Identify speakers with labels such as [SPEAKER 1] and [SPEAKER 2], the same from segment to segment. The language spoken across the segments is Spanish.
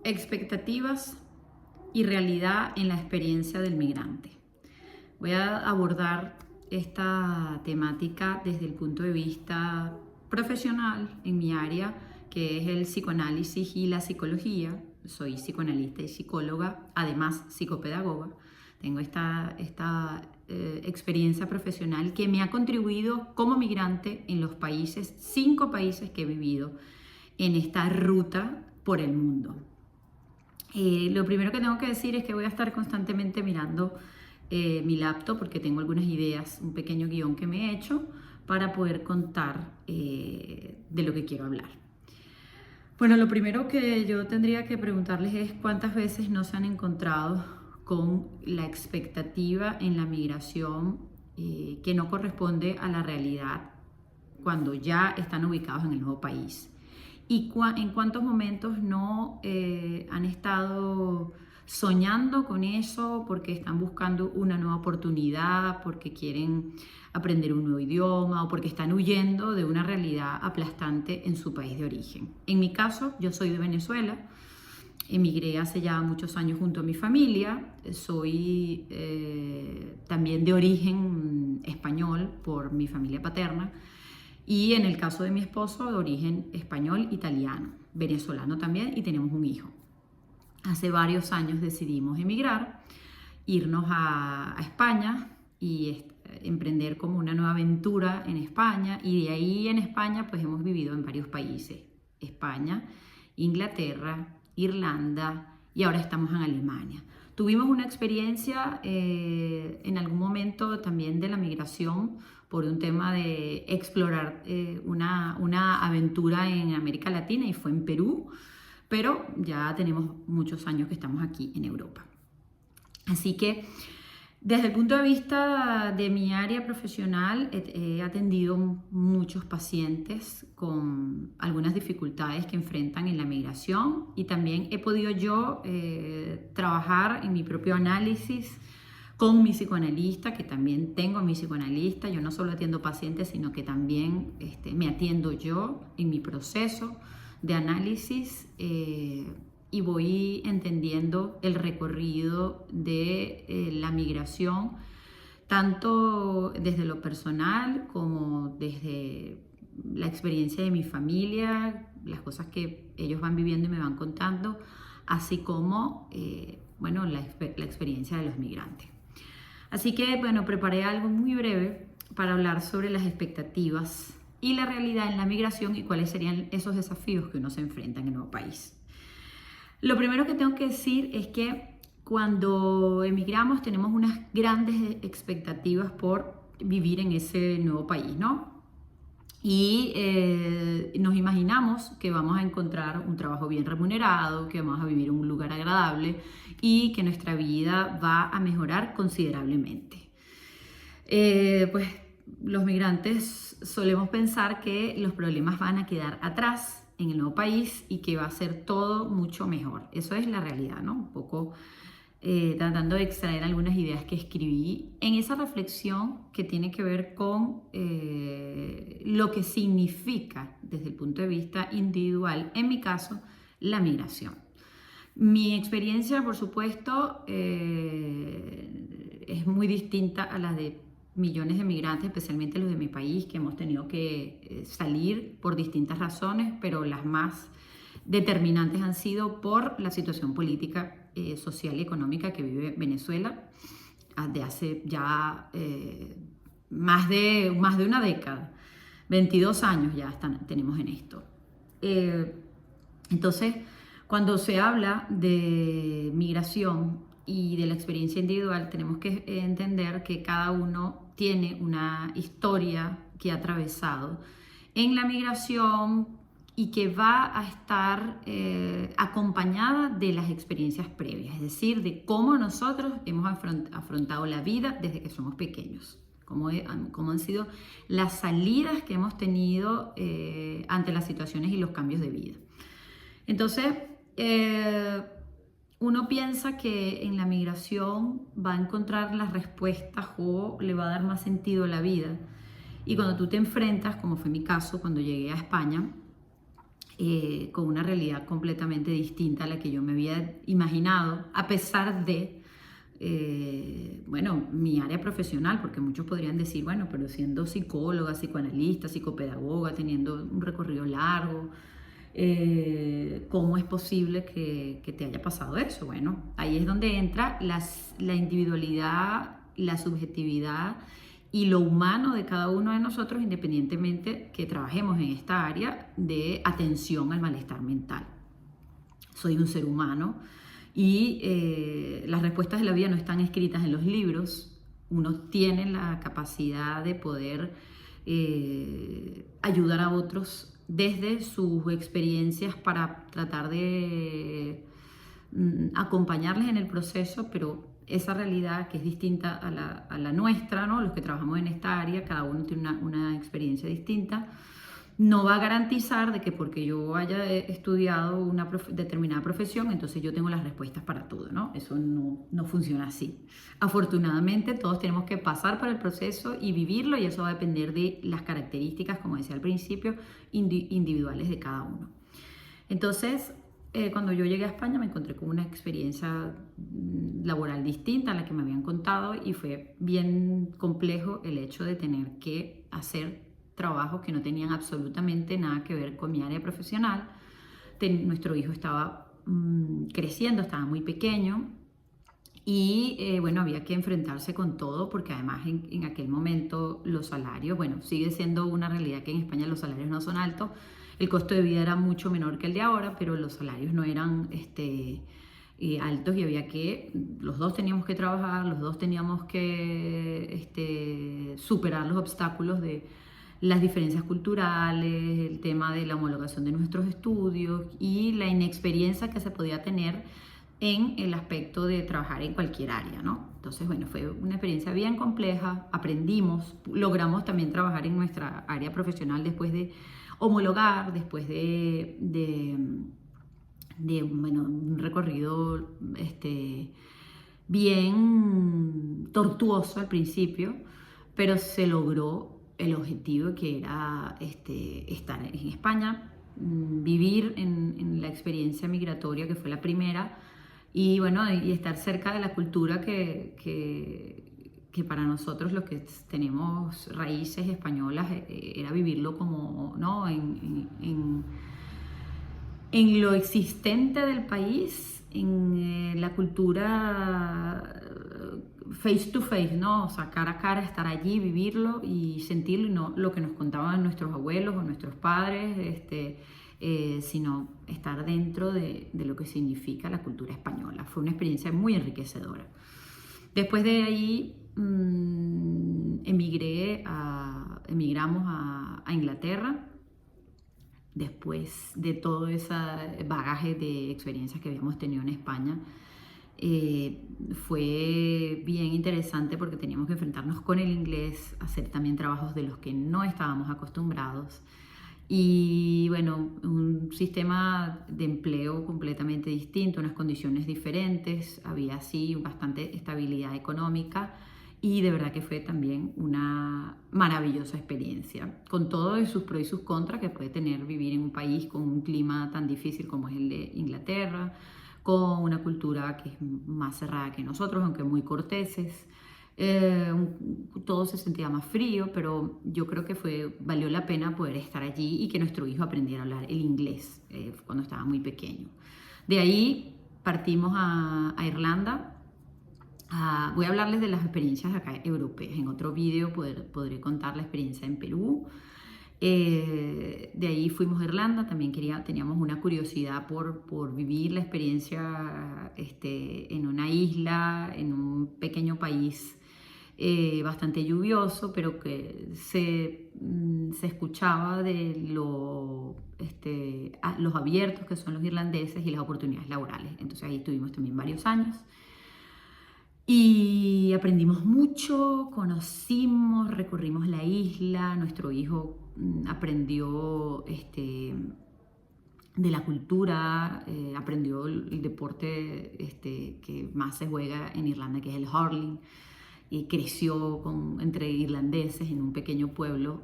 [SPEAKER 1] Expectativas y realidad en la experiencia del migrante. Voy a abordar esta temática desde el punto de vista profesional en mi área, que es el psicoanálisis y la psicología. Soy psicoanalista y psicóloga, además psicopedagoga. Tengo esta experiencia profesional que me ha contribuido como migrante en los 5 países que he vivido en esta ruta por el mundo. Lo primero que tengo que decir es que voy a estar constantemente mirando mi laptop porque tengo algunas ideas, un pequeño guión que me he hecho para poder contar de lo que quiero hablar. Bueno, lo primero que yo tendría que preguntarles es cuántas veces no se han encontrado con la expectativa en la migración que no corresponde a la realidad cuando ya están ubicados en el nuevo país. Y en cuántos momentos no han estado soñando con eso porque están buscando una nueva oportunidad, porque quieren aprender un nuevo idioma o porque están huyendo de una realidad aplastante en su país de origen. En mi caso, yo soy de Venezuela, emigré hace ya muchos años junto a mi familia, soy también de origen español por mi familia paterna, y en el caso de mi esposo, de origen español, italiano, venezolano también, y tenemos un hijo. Hace varios años decidimos emigrar, irnos a España y emprender como una nueva aventura en España, y de ahí en España pues hemos vivido en varios países: España, Inglaterra, Irlanda, y ahora estamos en Alemania. Tuvimos una experiencia en algún momento también de la migración por un tema de explorar una aventura en América Latina, y fue en Perú, pero ya tenemos muchos años que estamos aquí en Europa. Así que desde el punto de vista de mi área profesional, he atendido muchos pacientes con algunas dificultades que enfrentan en la migración, y también he podido yo trabajar en mi propio análisis con mi psicoanalista, que también tengo mi psicoanalista. Yo no solo atiendo pacientes, sino que también me atiendo yo en mi proceso de análisis y voy entendiendo el recorrido de la migración, tanto desde lo personal como desde la experiencia de mi familia, las cosas que ellos van viviendo y me van contando, así como la experiencia de los migrantes. Así que, preparé algo muy breve para hablar sobre las expectativas y la realidad en la migración y cuáles serían esos desafíos que uno se enfrenta en el nuevo país. Lo primero que tengo que decir es que cuando emigramos tenemos unas grandes expectativas por vivir en ese nuevo país, ¿no? Y nos imaginamos que vamos a encontrar un trabajo bien remunerado, que vamos a vivir en un lugar agradable y que nuestra vida va a mejorar considerablemente. Pues los migrantes solemos pensar que los problemas van a quedar atrás en el nuevo país y que va a ser todo mucho mejor. Eso es la realidad, ¿no? Un poco tratando de extraer algunas ideas que escribí en esa reflexión que tiene que ver con lo que significa desde el punto de vista individual, en mi caso, la migración. Mi experiencia, por supuesto, es muy distinta a la de millones de migrantes, especialmente los de mi país, que hemos tenido que salir por distintas razones, pero las más determinantes han sido por la situación política, social y económica que vive Venezuela desde hace ya más de una década. 22 años ya tenemos en esto. Entonces, cuando se habla de migración y de la experiencia individual, tenemos que entender que cada uno tiene una historia que ha atravesado en la migración y que va a estar acompañada de las experiencias previas, es decir, de cómo nosotros hemos afrontado la vida desde que somos pequeños, cómo han sido las salidas que hemos tenido ante las situaciones y los cambios de vida. Entonces, uno piensa que en la migración va a encontrar las respuestas o le va a dar más sentido a la vida. Y cuando tú te enfrentas, como fue mi caso cuando llegué a España, con una realidad completamente distinta a la que yo me había imaginado, a pesar de, bueno, mi área profesional, porque muchos podrían decir, bueno, pero siendo psicóloga, psicoanalista, psicopedagoga, teniendo un recorrido largo, ¿cómo es posible que te haya pasado eso? Bueno, ahí es donde entra la individualidad, la subjetividad y lo humano de cada uno de nosotros, independientemente que trabajemos en esta área de atención al malestar mental. Soy un ser humano y las respuestas de la vida no están escritas en los libros. Uno tiene la capacidad de poder ayudar a otros desde sus experiencias para tratar de acompañarles en el proceso, pero esa realidad que es distinta a la nuestra, ¿no? Los que trabajamos en esta área, cada uno tiene una experiencia distinta, no va a garantizar de que porque yo haya estudiado una determinada profesión, entonces yo tengo las respuestas para todo, ¿no? Eso no funciona así. Afortunadamente, todos tenemos que pasar por el proceso y vivirlo, y eso va a depender de las características, como decía al principio, individuales de cada uno. Entonces, cuando yo llegué a España me encontré con una experiencia laboral distinta a la que me habían contado, y fue bien complejo el hecho de tener que hacer trabajos que no tenían absolutamente nada que ver con mi área profesional. Nuestro hijo estaba creciendo, estaba muy pequeño, y bueno, había que enfrentarse con todo, porque además en aquel momento los salarios, bueno, sigue siendo una realidad que en España los salarios no son altos, el costo de vida era mucho menor que el de ahora, pero los salarios no eran altos, y había que, los dos teníamos que trabajar, los dos teníamos que superar los obstáculos de las diferencias culturales, el tema de la homologación de nuestros estudios y la inexperiencia que se podía tener en el aspecto de trabajar en cualquier área, ¿no? Entonces, bueno, fue una experiencia bien compleja, aprendimos, logramos también trabajar en nuestra área profesional después de homologar, después de bueno, un recorrido bien tortuoso al principio, pero se logró el objetivo, que era estar en España, vivir en la experiencia migratoria, que fue la primera, y bueno, y estar cerca de la cultura que para nosotros, los que tenemos raíces españolas, era vivirlo como, ¿no? En lo existente del país, en la cultura face to face, ¿no? O sea, cara a cara, estar allí, vivirlo y sentirlo, y no lo que nos contaban nuestros abuelos o nuestros padres, sino estar dentro de lo que significa la cultura española. Fue una experiencia muy enriquecedora. Después de ahí emigramos a Inglaterra, después de todo ese bagaje de experiencias que habíamos tenido en España. Fue bien interesante porque teníamos que enfrentarnos con el inglés, hacer también trabajos de los que no estábamos acostumbrados, y bueno, un sistema de empleo completamente distinto, unas condiciones diferentes, había sí bastante estabilidad económica, y de verdad que fue también una maravillosa experiencia, con todos sus pros y sus contras que puede tener vivir en un país con un clima tan difícil como es el de Inglaterra, con una cultura que es más cerrada que nosotros, aunque muy corteses. Todo se sentía más frío, pero yo creo que valió la pena poder estar allí y que nuestro hijo aprendiera a hablar el inglés cuando estaba muy pequeño. De ahí partimos a Irlanda. Voy a hablarles de las experiencias acá europeas. En otro vídeo podré contar la experiencia en Perú. De ahí fuimos a Irlanda. También teníamos una curiosidad por vivir la experiencia en una isla, en un pequeño país bastante lluvioso, pero que se escuchaba de los abiertos que son los irlandeses y las oportunidades laborales. Entonces ahí estuvimos también varios años. Y aprendimos mucho, conocimos, recorrimos la isla. Nuestro hijo aprendió de la cultura, aprendió el deporte que más se juega en Irlanda, que es el hurling, y creció entre irlandeses en un pequeño pueblo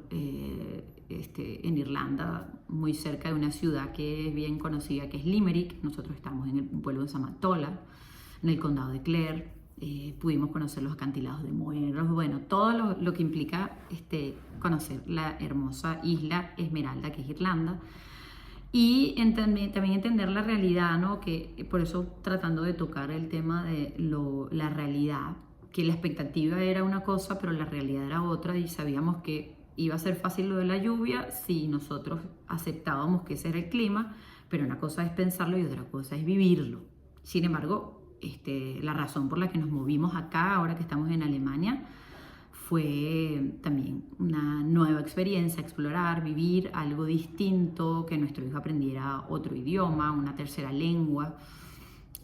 [SPEAKER 1] en Irlanda, muy cerca de una ciudad que es bien conocida, que es Limerick. Nosotros estamos en el pueblo de Samatola, en el condado de Clare. Pudimos conocer los acantilados de Moher, bueno, todo lo que implica conocer la hermosa isla Esmeralda, que es Irlanda. Y también entender la realidad, ¿no? Que por eso tratando de tocar el tema de la realidad, que la expectativa era una cosa, pero la realidad era otra, y sabíamos que iba a ser fácil lo de la lluvia si nosotros aceptábamos que ese era el clima, pero una cosa es pensarlo y otra cosa es vivirlo. Sin embargo, la razón por la que nos movimos acá, ahora que estamos en Alemania, fue también una nueva experiencia, explorar, vivir algo distinto, que nuestro hijo aprendiera otro idioma, una tercera lengua,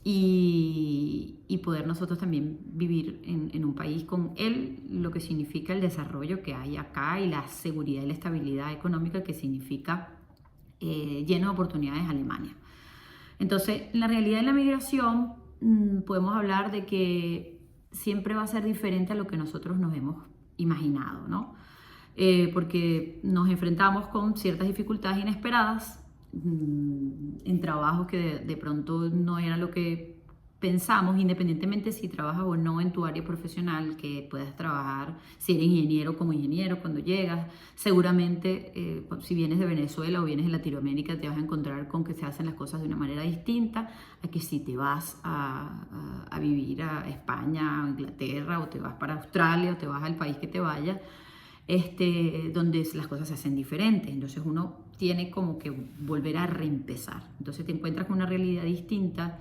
[SPEAKER 1] y poder nosotros también vivir en un país con él, lo que significa el desarrollo que hay acá y la seguridad y la estabilidad económica que significa lleno de oportunidades Alemania. Entonces, la realidad de la migración, podemos hablar de que siempre va a ser diferente a lo que nosotros nos hemos imaginado, ¿no? Porque nos enfrentamos con ciertas dificultades inesperadas, en trabajos que de pronto no era lo que pensamos, independientemente si trabajas o no en tu área profesional, que puedas trabajar, si eres ingeniero como ingeniero cuando llegas, seguramente si vienes de Venezuela o vienes de Latinoamérica te vas a encontrar con que se hacen las cosas de una manera distinta a que si te vas a vivir a España o Inglaterra, o te vas para Australia o te vas al país que te vayas, donde las cosas se hacen diferentes. Entonces uno tiene como que volver a reempezar. Entonces te encuentras con una realidad distinta,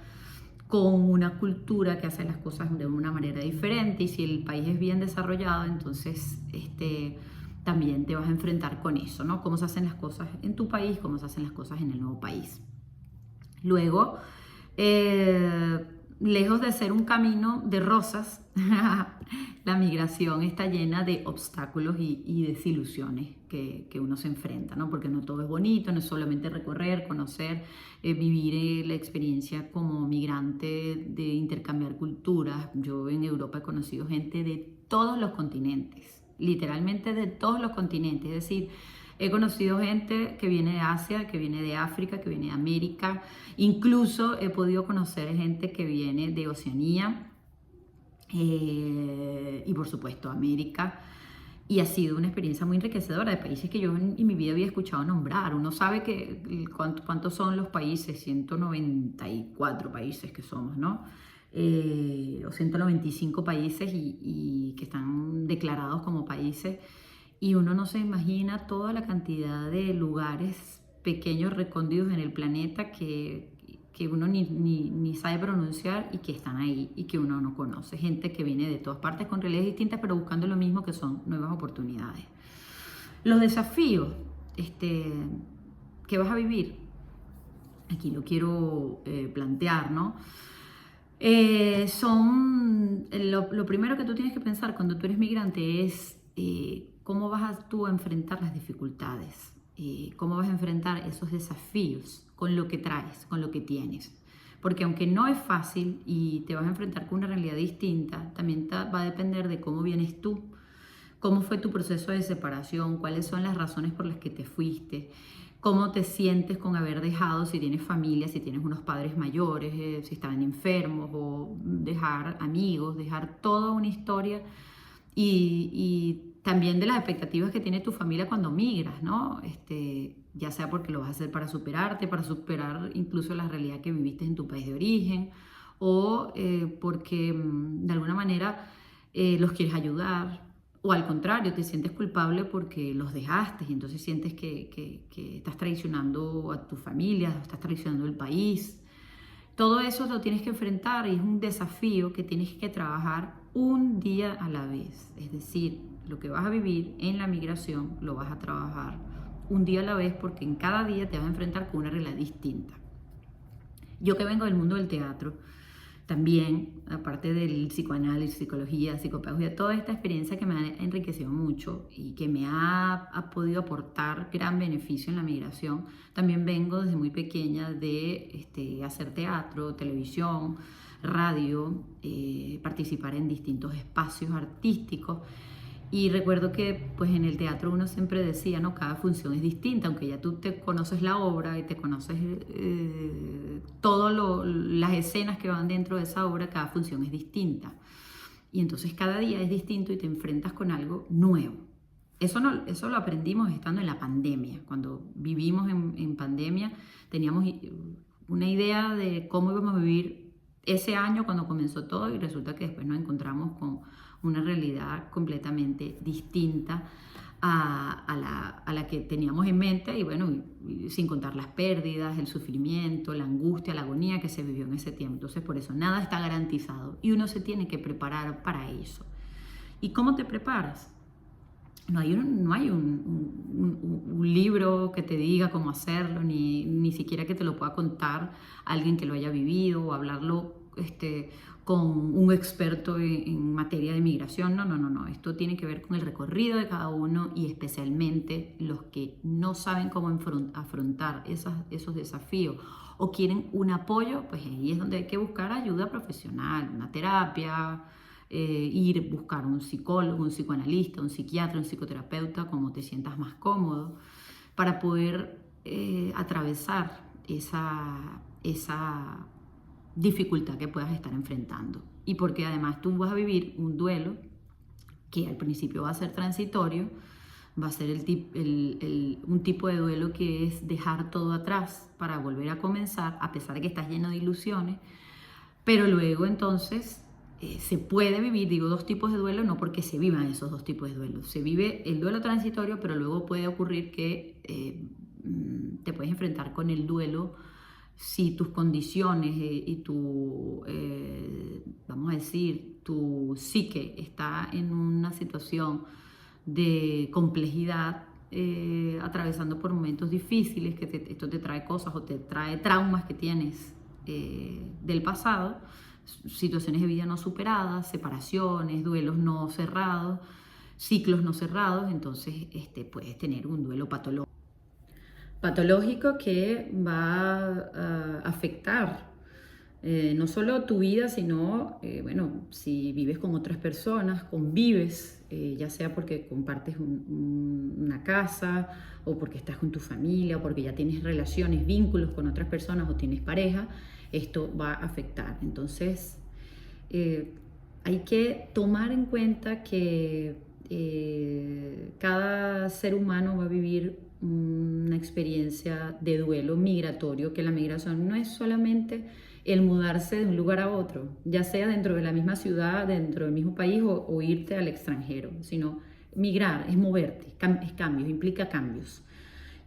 [SPEAKER 1] con una cultura que hace las cosas de una manera diferente, y si el país es bien desarrollado, entonces también te vas a enfrentar con eso, ¿no? Cómo se hacen las cosas en tu país, cómo se hacen las cosas en el nuevo país. Luego, lejos de ser un camino de rosas, la migración está llena de obstáculos y desilusiones que uno se enfrenta, ¿no? Porque no todo es bonito, no es solamente recorrer, conocer, vivir la experiencia como migrante de intercambiar culturas. Yo en Europa he conocido gente de todos los continentes, literalmente de todos los continentes, es decir, he conocido gente que viene de Asia, que viene de África, que viene de América. Incluso he podido conocer gente que viene de Oceanía y por supuesto América. Y ha sido una experiencia muy enriquecedora de países que yo en mi vida había escuchado nombrar. Uno sabe que cuántos son los países, 194 países que somos, ¿no? O 195 países y que están declarados como países. Y uno no se imagina toda la cantidad de lugares pequeños recónditos en el planeta que uno ni sabe pronunciar y que están ahí y que uno no conoce. Gente que viene de todas partes con realidades distintas, pero buscando lo mismo, que son nuevas oportunidades. Los desafíos que vas a vivir, aquí lo quiero plantear, ¿no? Lo primero que tú tienes que pensar cuando tú eres migrante es cómo vas tú a enfrentar las dificultades, cómo vas a enfrentar esos desafíos con lo que traes, con lo que tienes. Porque aunque no es fácil y te vas a enfrentar con una realidad distinta, también va a depender de cómo vienes tú, cómo fue tu proceso de separación, cuáles son las razones por las que te fuiste, cómo te sientes con haber dejado, si tienes familia, si tienes unos padres mayores, si estaban enfermos, o dejar amigos, dejar toda una historia y también de las expectativas que tiene tu familia cuando migras, ¿no? Ya sea porque lo vas a hacer para superarte, para superar incluso la realidad que viviste en tu país de origen, o porque de alguna manera los quieres ayudar, o al contrario, te sientes culpable porque los dejaste y entonces sientes que estás traicionando a tu familia, estás traicionando el país. Todo eso lo tienes que enfrentar y es un desafío que tienes que trabajar un día a la vez. Es decir, lo que vas a vivir en la migración lo vas a trabajar un día a la vez, porque en cada día te vas a enfrentar con una realidad distinta. Yo que vengo del mundo del teatro, también, aparte del psicoanálisis, psicología, psicopedagogía, toda esta experiencia que me ha enriquecido mucho y que me ha podido aportar gran beneficio en la migración, también vengo desde muy pequeña de hacer teatro, televisión, radio, participar en distintos espacios artísticos. Y recuerdo que pues en el teatro uno siempre decía, ¿no? Cada función es distinta, aunque ya tú te conoces la obra y te conoces todas las escenas que van dentro de esa obra, cada función es distinta. Y entonces cada día es distinto y te enfrentas con algo nuevo. Eso, no, eso lo aprendimos estando en la pandemia. Cuando vivimos en pandemia teníamos una idea de cómo íbamos a vivir ese año cuando comenzó todo y resulta que después nos encontramos con una realidad completamente distinta a la que teníamos en mente y bueno, sin contar las pérdidas, el sufrimiento, la angustia, la agonía que se vivió en ese tiempo. Entonces por eso nada está garantizado y uno se tiene que preparar para eso. ¿Y cómo te preparas? No hay un libro que te diga cómo hacerlo, ni siquiera que te lo pueda contar alguien que lo haya vivido o hablarlo con un experto en materia de migración. No. Esto tiene que ver con el recorrido de cada uno y especialmente los que no saben cómo afrontar esos desafíos o quieren un apoyo, pues ahí es donde hay que buscar ayuda profesional, una terapia, buscar un psicólogo, un psicoanalista, un psiquiatra, un psicoterapeuta, como te sientas más cómodo, para poder atravesar esa dificultad que puedas estar enfrentando. Y porque además tú vas a vivir un duelo que al principio va a ser transitorio, va a ser un tipo de duelo que es dejar todo atrás para volver a comenzar, a pesar de que estás lleno de ilusiones, pero luego entonces se puede vivir, digo, dos tipos de duelo, no porque se vivan esos dos tipos de duelo. Se vive el duelo transitorio, pero luego puede ocurrir que te puedes enfrentar con el duelo si tus condiciones y vamos a decir, tu psique está en una situación de complejidad, atravesando por momentos difíciles, que esto te trae cosas o te trae traumas que tienes del pasado, situaciones de vida no superadas, separaciones, duelos no cerrados, ciclos no cerrados, entonces puedes tener un duelo patológico que va a afectar no solo tu vida, sino, bueno, si vives con otras personas, convives, ya sea porque compartes una casa o porque estás con tu familia o porque ya tienes relaciones, vínculos con otras personas o tienes pareja, esto va a afectar. Entonces, hay que tomar en cuenta que cada ser humano va a vivir una experiencia de duelo migratorio, que la migración no es solamente el mudarse de un lugar a otro, ya sea dentro de la misma ciudad, dentro del mismo país o irte al extranjero, sino migrar, es moverte, es cambios, implica cambios.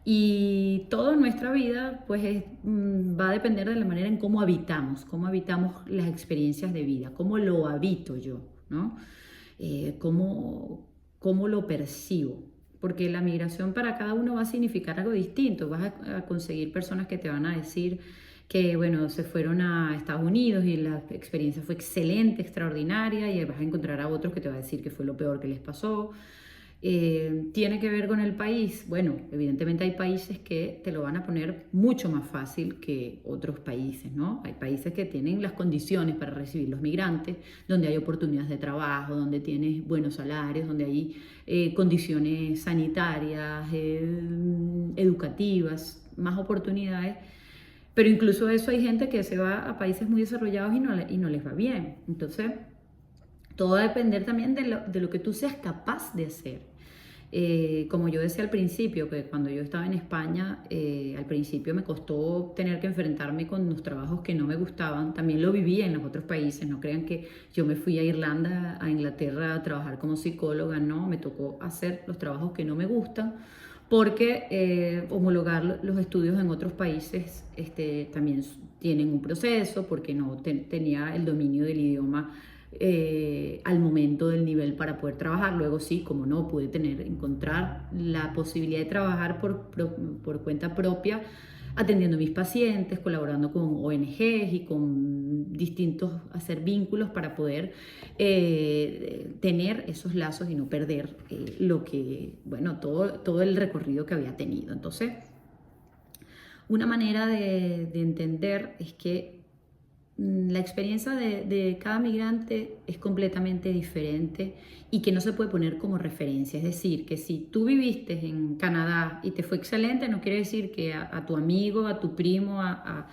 [SPEAKER 1] Y toda nuestra vida pues va a depender de la manera en cómo habitamos las experiencias de vida, cómo lo habito yo, ¿no? Cómo lo percibo. Porque la migración para cada uno va a significar algo distinto. Vas a conseguir personas que te van a decir que, bueno, se fueron a Estados Unidos y la experiencia fue excelente, extraordinaria, y vas a encontrar a otros que te van a decir que fue lo peor que les pasó. ¿Tiene que ver con el país? Bueno, evidentemente hay países que te lo van a poner mucho más fácil que otros países, ¿no? Hay países que tienen las condiciones para recibir los migrantes, donde hay oportunidades de trabajo, donde tienes buenos salarios, donde hay condiciones sanitarias, educativas, más oportunidades. Pero incluso eso hay gente que se va a países muy desarrollados y no les va bien. Entonces, todo va a depender también de lo que tú seas capaz de hacer. Como yo decía al principio, que cuando yo estaba en España, al principio me costó tener que enfrentarme con los trabajos que no me gustaban. También lo viví en los otros países. No crean que yo me fui a Irlanda, a Inglaterra a trabajar como psicóloga. No, me tocó hacer los trabajos que no me gustan porque homologar los estudios en otros países también tienen un proceso, porque no tenía el dominio del idioma al momento del nivel para poder trabajar. Luego sí, como no, pude encontrar la posibilidad de trabajar por cuenta propia, atendiendo a mis pacientes, colaborando con ONGs y con hacer vínculos para poder tener esos lazos y no perder todo el recorrido que había tenido. Entonces, una manera de entender es que la experiencia de cada migrante es completamente diferente y que no se puede poner como referencia. Es decir, que si tú viviste en Canadá y te fue excelente, no quiere decir que a tu amigo, a tu primo, a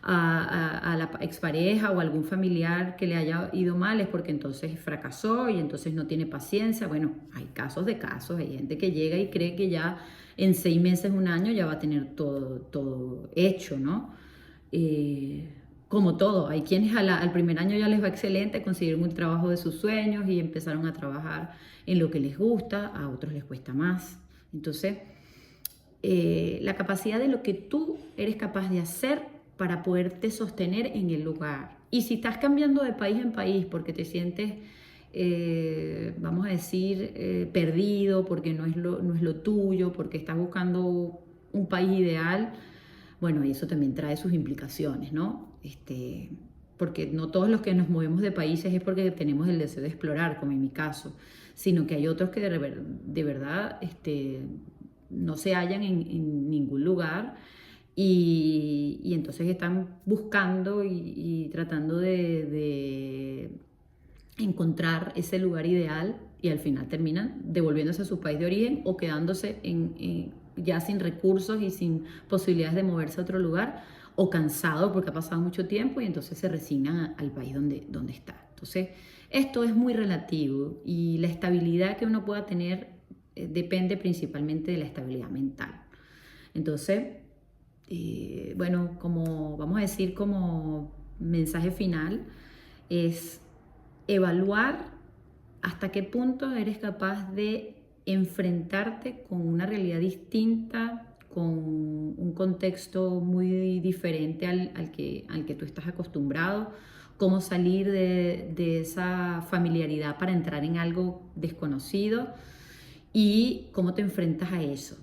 [SPEAKER 1] la expareja o a algún familiar que le haya ido mal es porque entonces fracasó y entonces no tiene paciencia. Bueno, hay casos de casos, hay gente que llega y cree que ya en 6 meses, un año ya va a tener todo hecho, ¿no? Como todo, hay quienes al primer año ya les va excelente, consiguieron un trabajo de sus sueños y empezaron a trabajar en lo que les gusta, a otros les cuesta más. Entonces, la capacidad de lo que tú eres capaz de hacer para poderte sostener en el lugar. Y si estás cambiando de país en país porque te sientes, vamos a decir, perdido, porque no es lo tuyo, porque estás buscando un país ideal, bueno, y eso también trae sus implicaciones, ¿no? Porque no todos los que nos movemos de países es porque tenemos el deseo de explorar, como en mi caso, sino que hay otros que de verdad no se hallan en ningún lugar y entonces están buscando y tratando de encontrar ese lugar ideal y al final terminan devolviéndose a su país de origen o quedándose ya sin recursos y sin posibilidades de moverse a otro lugar o cansado porque ha pasado mucho tiempo y entonces se resignan al país donde está. Entonces, esto es muy relativo y la estabilidad que uno pueda tener depende principalmente de la estabilidad mental. Entonces, bueno, como vamos a decir como mensaje final, es evaluar hasta qué punto eres capaz de enfrentarte con una realidad distinta, con un contexto muy diferente al que tú estás acostumbrado, cómo salir de esa familiaridad para entrar en algo desconocido y cómo te enfrentas a eso.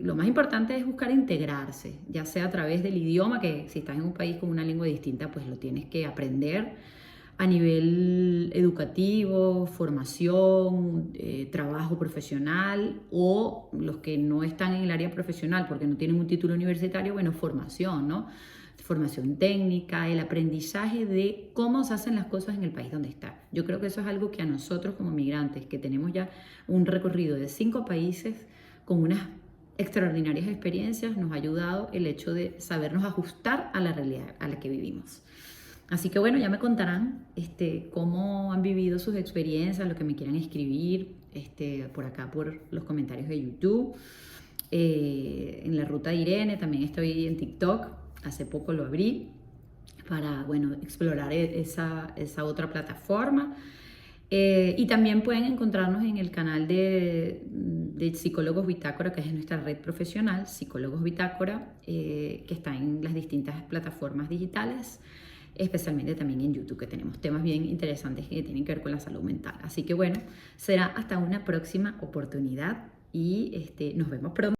[SPEAKER 1] Lo más importante es buscar integrarse, ya sea a través del idioma, que si estás en un país con una lengua distinta, pues lo tienes que aprender a nivel educativo, formación, trabajo profesional, o los que no están en el área profesional porque no tienen un título universitario, bueno, formación, ¿no? Formación técnica, el aprendizaje de cómo se hacen las cosas en el país donde está. Yo creo que eso es algo que a nosotros como migrantes, que tenemos ya un recorrido de 5 países con unas extraordinarias experiencias, nos ha ayudado el hecho de sabernos ajustar a la realidad a la que vivimos. Así que bueno, ya me contarán cómo han vivido sus experiencias, lo que me quieran escribir por acá, por los comentarios de YouTube. En la ruta de Irene, también estoy en TikTok, hace poco lo abrí para, bueno, explorar esa otra plataforma. Y también pueden encontrarnos en el canal de Psicólogos Bitácora, que es nuestra red profesional, Psicólogos Bitácora, que está en las distintas plataformas digitales, especialmente también en YouTube, que tenemos temas bien interesantes que tienen que ver con la salud mental. Así que bueno, será hasta una próxima oportunidad y nos vemos pronto.